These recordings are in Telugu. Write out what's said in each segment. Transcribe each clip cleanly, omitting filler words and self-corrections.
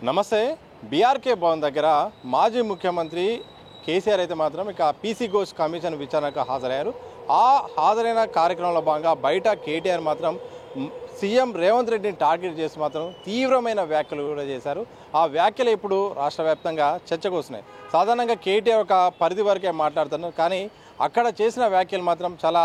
నమస్తే. బీఆర్కే భవన్ దగ్గర మాజీ ముఖ్యమంత్రి కేసీఆర్ అయితే మాత్రం ఇక పీసీ ఘోష్ కమిషన్ విచారణకు హాజరయ్యారు. ఆ హాజరైన కార్యక్రమంలో భాగంగా బయట కేటీఆర్ మాత్రం సీఎం రేవంత్ రెడ్డిని టార్గెట్ చేసి మాత్రం తీవ్రమైన వ్యాఖ్యలు కూడా చేశారు. ఆ వ్యాఖ్యలు ఇప్పుడు రాష్ట్ర వ్యాప్తంగా చర్చకు వస్తున్నాయి. సాధారణంగా కేటీఆర్ ఒక పరిధి వరకే మాట్లాడుతున్నారు, కానీ అక్కడ చేసిన వ్యాఖ్యలు మాత్రం చాలా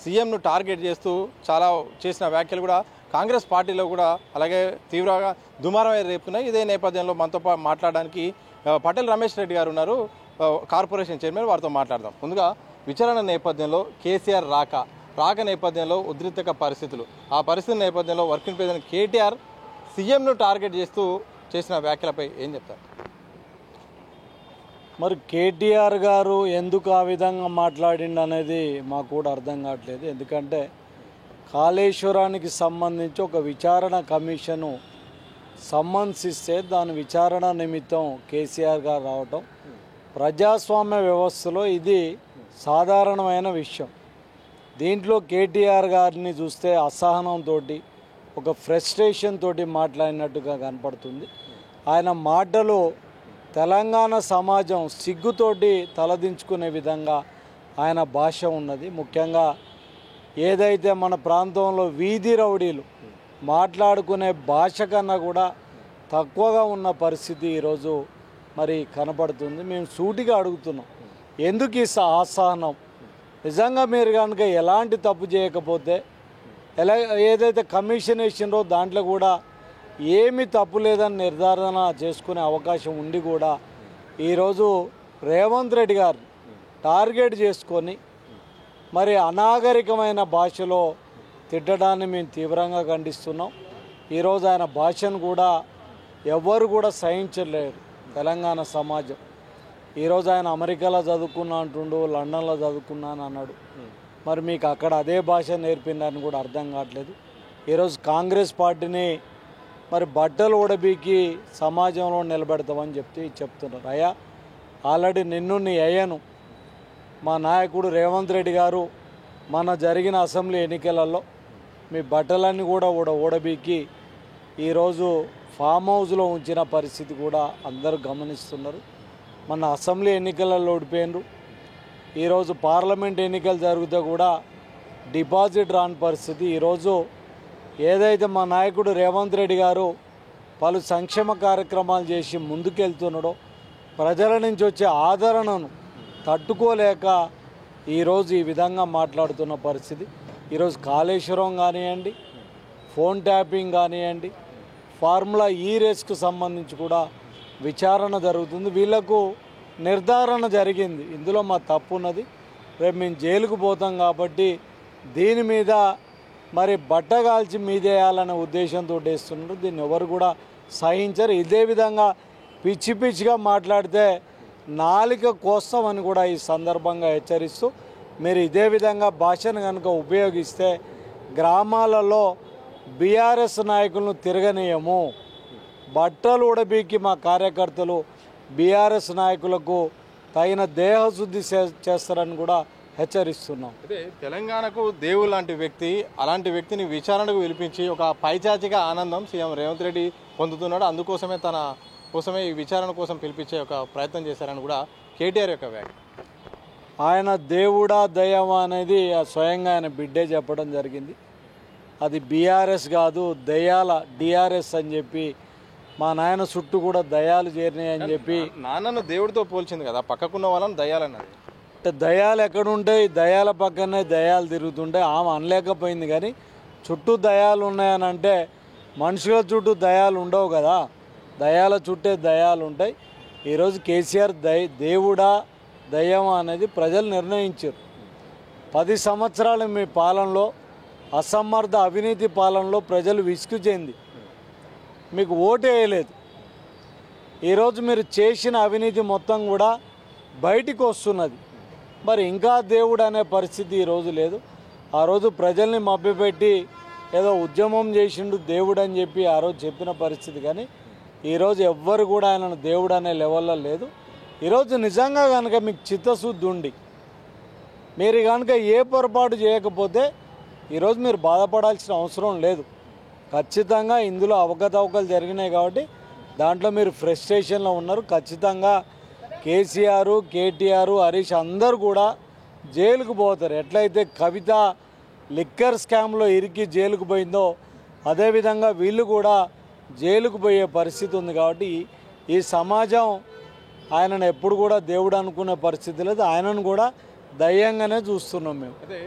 సీఎంను టార్గెట్ చేస్తూ చాలా చేసిన వ్యాఖ్యలు కూడా కాంగ్రెస్ పార్టీలో కూడా అలాగే తీవ్రంగా దుమారమై రేపుతున్నాయి. ఇదే నేపథ్యంలో మనతో మాట్లాడడానికి పటేల్ రమేష్ రెడ్డి గారు ఉన్నారు, కార్పొరేషన్ చైర్మన్. వారితో మాట్లాడదాం. ముందుగా విచారణ నేపథ్యంలో కేసీఆర్ రాక నేపథ్యంలో ఉద్రిక్త పరిస్థితులు, ఆ పరిస్థితి నేపథ్యంలో వర్కింగ్ ప్రెసిడెంట్ కేటీఆర్ సీఎంను టార్గెట్ చేస్తూ చేసిన వ్యాఖ్యలపై ఏం చెప్తారు? మరి కేటీఆర్ గారు ఎందుకు ఆ విధంగా మాట్లాడిండు అనేది మాకు కూడా అర్థం కావట్లేదు. ఎందుకంటే కాళేశ్వరానికి సంబంధించి ఒక విచారణ కమిషను సంబంధిస్తే దాని విచారణ నిమిత్తం కేసీఆర్ గారు రావటం ప్రజాస్వామ్య వ్యవస్థలో ఇది సాధారణమైన విషయం. దీంట్లో కేటీఆర్ గారిని చూస్తే అసహనంతో ఒక ఫ్రస్ట్రేషన్ తోటి మాట్లాడినట్టుగా కనపడుతుంది. ఆయన మాటలు తెలంగాణ సమాజం సిగ్గుతోటి తలదించుకునే విధంగా ఆయన భాష ఉన్నది. ముఖ్యంగా ఏదైతే మన ప్రాంతంలో వీధి రౌడీలు మాట్లాడుకునే భాష కన్నా కూడా తక్కువగా ఉన్న పరిస్థితి ఈరోజు మరి కనపడుతుంది. మేము సూటిగా అడుగుతున్నాం, ఎందుకు ఈ అసహనం? నిజంగా మీరు కనుక ఎలాంటి తప్పు చేయకపోతే ఏదైతే కమిషన్ వేసిండ్రో దాంట్లో కూడా ఏమీ తప్పు లేదని నిర్ధారణ చేసుకునే అవకాశం ఉండి కూడా ఈరోజు రేవంత్ రెడ్డి గారు టార్గెట్ చేసుకొని మరి అనాగరికమైన భాషలో తిట్టడాన్ని మేము తీవ్రంగా ఖండిస్తున్నాం. ఈరోజు ఆయన భాషను కూడా ఎవ్వరు కూడా సహించలేరు తెలంగాణ సమాజం. ఈరోజు ఆయన అమెరికాలో చదువుకున్నా అంటుండు, లండన్లో చదువుకున్నాను అన్నాడు. మరి మీకు అక్కడ అదే భాష నేర్పిందని కూడా అర్థం కావట్లేదు. ఈరోజు కాంగ్రెస్ పార్టీని మరి బట్టలు ఉడబీకి సమాజంలో నిలబెడతామని చెప్తున్నారు. అయ్యా, ఆల్రెడీ నిన్ను నీ అయ్యను మా నాయకుడు రేవంత్ రెడ్డి గారు మన జరిగిన అసెంబ్లీ ఎన్నికలలో మీ బట్టలన్నీ కూడా ఊడబీకి ఈరోజు ఫామ్ హౌస్లో ఉంచిన పరిస్థితి కూడా అందరూ గమనిస్తున్నారు. మన అసెంబ్లీ ఎన్నికలలో ఓడిపోయినరు. ఈరోజు పార్లమెంట్ ఎన్నికలు జరిగితే కూడా డిపాజిట్ రాని పరిస్థితి. ఈరోజు ఏదైతే మా నాయకుడు రేవంత్ రెడ్డి గారు పలు సంక్షేమ కార్యక్రమాలు చేసి ముందుకెళ్తున్నాడో ప్రజల నుంచి వచ్చే ఆదరణను తట్టుకోలేక ఈరోజు ఈ విధంగా మాట్లాడుతున్న పరిస్థితి. ఈరోజు కాళేశ్వరం కానివ్వండి, ఫోన్ ట్యాపింగ్ కానివ్వండి, ఫార్ములా ఈ రేస్కు సంబంధించి కూడా విచారణ జరుగుతుంది. వీళ్లకు నిర్ధారణ జరిగింది, ఇందులో మా తప్పు ఉన్నది, రేపు మేము జైలుకు పోతాం కాబట్టి దీని మీద మరి బట్టగాల్చి మీదేయాలనే ఉద్దేశంతో వేస్తున్నారు. దీన్ని ఎవరు కూడా సహించరు. ఇదే విధంగా పిచ్చి పిచ్చిగా మాట్లాడితే నాలిక కోస్తామని కూడా ఈ సందర్భంగా హెచ్చరిస్తూ, మీరు ఇదే విధంగా భాషను కనుక ఉపయోగిస్తే గ్రామాలలో బీఆర్ఎస్ నాయకులను తిరగనీయము, బట్టలు ఉడబీకి మా కార్యకర్తలు బీఆర్ఎస్ నాయకులకు తగిన దేహశుద్ధి చేస్తారని కూడా హెచ్చరిస్తున్నాం. అదే తెలంగాణకు దేవుడు లాంటి వ్యక్తి, అలాంటి వ్యక్తిని విచారణకు పిలిపించి ఒక పైచాచిక ఆనందం సీఎం రేవంత్ రెడ్డి పొందుతున్నాడు. అందుకోసమే ఈ విచారణ కోసం పిలిపించే ఒక ప్రయత్నం చేశారని కూడా కేటీఆర్ యొక్క వ్యాఖ్య. ఆయన దేవుడా దయ్యమా అనేది స్వయంగా ఆయన బిడ్డే చెప్పడం జరిగింది. అది బీఆర్ఎస్ కాదు, దయ్యాల డిఆర్ఎస్ అని చెప్పి మా నాయన చుట్టూ కూడా దయ్యాలు చేరినాయి అని చెప్పి నాన్నను దేవుడితో పోల్చింది కదా, పక్కకున్న వాళ్ళని దయ్యాలన్నది. అంటే దయ్యాలు ఎక్కడుంటాయి? దయ్యాల పక్కనే దయ్యాలు తిరుగుతుంటాయి. ఆమె అనలేకపోయింది, కానీ చుట్టూ దయ్యాలు ఉన్నాయని అంటే మనుషుల చుట్టూ దయ్యాలు ఉండవు కదా, దయ్యాల చుట్టే దయ్యాలు ఉంటాయి. ఈరోజు కేసీఆర్ దేవుడా దయ్యమా అనేది ప్రజలు నిర్ణయించారు. 10 సంవత్సరాల మీ పాలనలో, అసమర్థ అవినీతి పాలనలో ప్రజలు విసుగు చెంది మీకు ఓటు వేయలేదు. ఈరోజు మీరు చేసిన అవినీతి మొత్తం కూడా బయటికి వస్తున్నది. మరి ఇంకా దేవుడు అనే పరిస్థితి ఈరోజు లేదు. ఆ రోజు ప్రజల్ని మభ్యపెట్టి ఏదో ఉద్యమం చేసిండు దేవుడు అని చెప్పి ఆ రోజు చెప్పిన పరిస్థితి, కానీ ఈరోజు ఎవ్వరు కూడా ఆయనను దేవుడు అనే లెవెల్లో లేదు. ఈరోజు నిజంగా కనుక మీకు చిత్తశుద్ధి ఉండి మీరు కనుక ఏ పొరపాటు చేయకపోతే ఈరోజు మీరు బాధపడాల్సిన అవసరం లేదు. ఖచ్చితంగా ఇందులో అవకతవకలు జరిగినాయి కాబట్టి దాంట్లో మీరు ఫ్రస్ట్రేషన్లో ఉన్నారు. ఖచ్చితంగా కేసీఆర్, కేటీఆర్, హరీష్ అందరూ కూడా జైలుకు పోతారు. ఎట్లయితే కవిత లిక్కర్ స్కామ్లో ఇరికి జైలుకు పోయిందో అదేవిధంగా వీళ్ళు కూడా జైలుకు పోయే పరిస్థితి ఉంది. కాబట్టి ఈ సమాజం ఆయనను ఎప్పుడు కూడా దేవుడు అనుకునే పరిస్థితి లేదు. ఆయనను కూడా దయ్యంగానే చూస్తున్నాం మేము. అయితే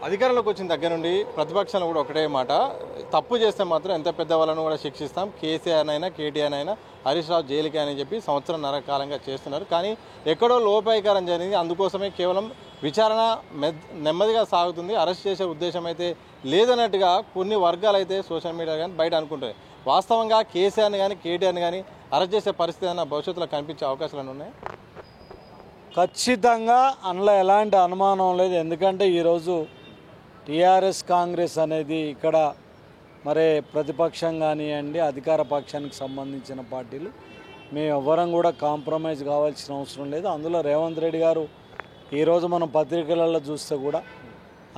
అధికారంలోకి వచ్చిన దగ్గర నుండి ప్రతిపక్షాలు కూడా ఒకటే మాట, తప్పు చేస్తే మాత్రం ఎంత పెద్ద వాళ్ళను కూడా శిక్షిస్తాం, కేసీఆర్ అయినా కేటీఆర్ అయినా హరీష్ రావు జైలుకి అని చెప్పి సంవత్సరంన్నర కాలంగా చేస్తున్నారు. కానీ ఎక్కడో లోపాయికారం జరిగింది. అందుకోసమే కేవలం విచారణ నెమ్మదిగా సాగుతుంది, అరెస్ట్ చేసే ఉద్దేశం అయితే లేదన్నట్టుగా కొన్ని వర్గాలు అయితే సోషల్ మీడియా కానీ బయట అనుకుంటాయి. వాస్తవంగా కేసీఆర్ని కానీ కేటీఆర్ని కానీ అరెస్ట్ చేసే పరిస్థితి అన్న భవిష్యత్తులో కనిపించే అవకాశాలు ఉన్నాయి. ఖచ్చితంగా అందులో ఎలాంటి అనుమానం లేదు. ఎందుకంటే ఈరోజు టీఆర్ఎస్ కాంగ్రెస్ అనేది ఇక్కడ మరి ప్రతిపక్షం కానివ్వండి, అధికార పక్షానికి సంబంధించిన పార్టీలు మేము ఎవ్వరం కూడా కాంప్రమైజ్ కావాల్సిన అవసరం లేదు. అందులో రేవంత్ రెడ్డి గారు ఈరోజు మనం పత్రికలలో చూస్తే కూడా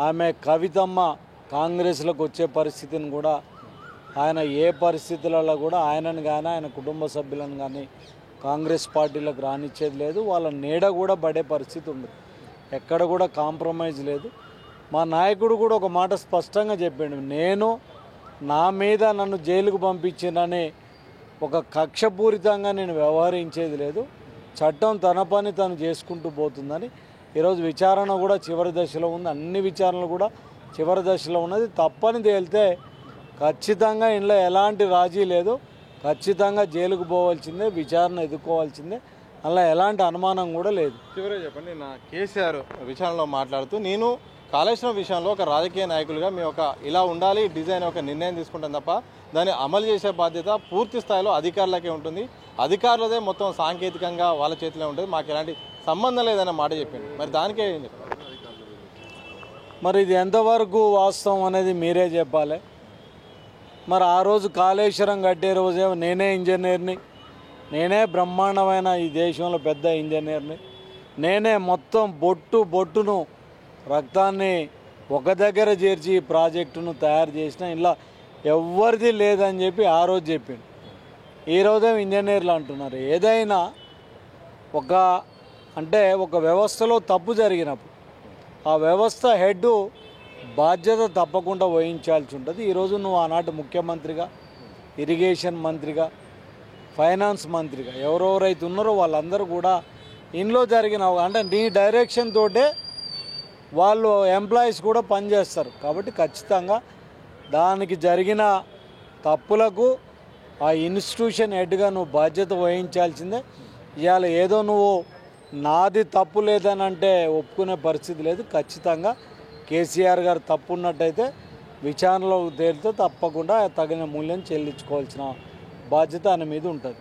ఆమె కవితమ్మ కాంగ్రెస్లోకి వచ్చే పరిస్థితిని కూడా ఆయన ఏ పరిస్థితులలో కూడా ఆయనను కానీ ఆయన కుటుంబ సభ్యులను కానీ కాంగ్రెస్ పార్టీలకు రానిచ్చేది లేదు. వాళ్ళ నీడ కూడా పడే పరిస్థితి ఉంది. ఎక్కడ కూడా కాంప్రమైజ్ లేదు. మా నాయకుడు కూడా ఒక మాట స్పష్టంగా చెప్పాడు, నేను నా మీద నన్ను జైలుకు పంపించినని ఒక కక్షపూరితంగా నేను వ్యవహరించేది లేదు, చట్టం తన పని తను చేసుకుంటూ పోతుందని. ఈరోజు విచారణ కూడా చివరి దశలో ఉంది. అన్ని విచారణలు కూడా చివరి దశలో ఉన్నది. తప్పని తేలితే ఖచ్చితంగా ఇంట్లో ఎలాంటి రాజీ లేదు, ఖచ్చితంగా జైలుకు పోవాల్సిందే, విచారణ ఎదుర్కోవాల్సిందే, అలా ఎలాంటి అనుమానం కూడా లేదు. చివరిగా చెప్పండి, నా కేసీఆర్ విచారణలో మాట్లాడుతూ నేను కాళేశ్వరం విషయంలో ఒక రాజకీయ నాయకులుగా మేము ఒక ఇలా ఉండాలి డిజైన్ ఒక నిర్ణయం తీసుకుంటాం తప్ప దాన్ని అమలు చేసే బాధ్యత పూర్తి స్థాయిలో అధికారులకే ఉంటుంది, అధికారులదే మొత్తం సాంకేతికంగా వాళ్ళ చేతిలో ఉంటుంది, మాకు ఎలాంటి సంబంధం లేదన్న మాట చెప్పింది. మరి దానికే ఏం చెప్పారు? మరి ఇది ఎంతవరకు వాస్తవం అనేది మీరే చెప్పాలి. మరి ఆ రోజు కాళేశ్వరం కట్టే రోజే నేనే ఇంజనీర్ని, నేనే బ్రహ్మాండమైన ఈ దేశంలో పెద్ద ఇంజనీర్ని, నేనే మొత్తం బొట్టును రక్తాన్ని ఒక దగ్గర చేర్చి ఈ ప్రాజెక్టును తయారు చేసిన, ఇలా ఎవరిది లేదని చెప్పి ఆ రోజు చెప్పిండు. ఈరోజే ఇంజనీర్లు అంటున్నారు. ఏదైనా ఒక వ్యవస్థలో తప్పు జరిగినప్పుడు ఆ వ్యవస్థ హెడ్ బాధ్యత తప్పకుండా వహించాల్సి ఉంటుంది. ఈరోజు నువ్వు ఆనాటి ముఖ్యమంత్రిగా, ఇరిగేషన్ మంత్రిగా, ఫైనాన్స్ మంత్రిగా ఎవరెవరైతే ఉన్నారో వాళ్ళందరూ కూడా ఇంట్లో జరిగిన అంటే నీ డైరెక్షన్ తోటే వాళ్ళు ఎంప్లాయీస్ కూడా పనిచేస్తారు. కాబట్టి ఖచ్చితంగా దానికి జరిగిన తప్పులకు ఆ ఇన్స్టిట్యూషన్ హెడ్గా నువ్వు బాధ్యత వహించాల్సిందే. ఇవాళ ఏదో నువ్వు నాది తప్పు లేదని అంటే ఒప్పుకునే పరిస్థితి లేదు. ఖచ్చితంగా కేసీఆర్ గారు తప్పు ఉన్నట్టయితే విచారణలో తేలితే తప్పకుండా తగిన మూల్యం చెల్లించుకోవాల్సిన బాధ్యత ఆయన మీద ఉంటుంది.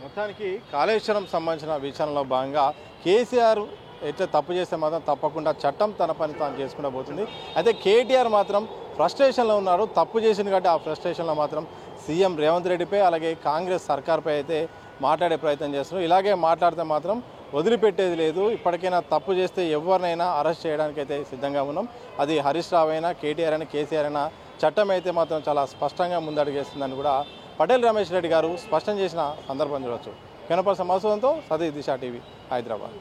మొత్తానికి కాళేశ్వరం సంబంధించిన విచారణలో భాగంగా కేసీఆర్ అయితే తప్పు చేస్తే మాత్రం తప్పకుండా చట్టం తన పని తాను చేసుకుంటూ పోతుంది. అయితే కేటీఆర్ మాత్రం ఫ్రస్ట్రేషన్లో ఉన్నారు. తప్పు చేసింది కాబట్టి ఆ ఫ్రస్ట్రేషన్లో మాత్రం సీఎం రేవంత్ రెడ్డిపై అలాగే కాంగ్రెస్ సర్కార్పై అయితే మాట్లాడే ప్రయత్నం చేస్తున్నారు. ఇలాగే మాట్లాడితే మాత్రం వదిలిపెట్టేది లేదు. ఇప్పటికైనా తప్పు చేస్తే ఎవరినైనా అరెస్ట్ చేయడానికి అయితే సిద్ధంగా ఉన్నాం. అది హరీష్ రావు అయినా, కేటీఆర్ అయినా, కేసీఆర్ అయినా చట్టం అయితే మాత్రం చాలా స్పష్టంగా ముందడుగేస్తుందని కూడా పటేల్ రమేష్ రెడ్డి గారు స్పష్టం చేసిన సందర్భం చూడవచ్చు. కెనపర్సన్ మసూదంతో సతీష్ దిశ టీవీ, హైదరాబాద్.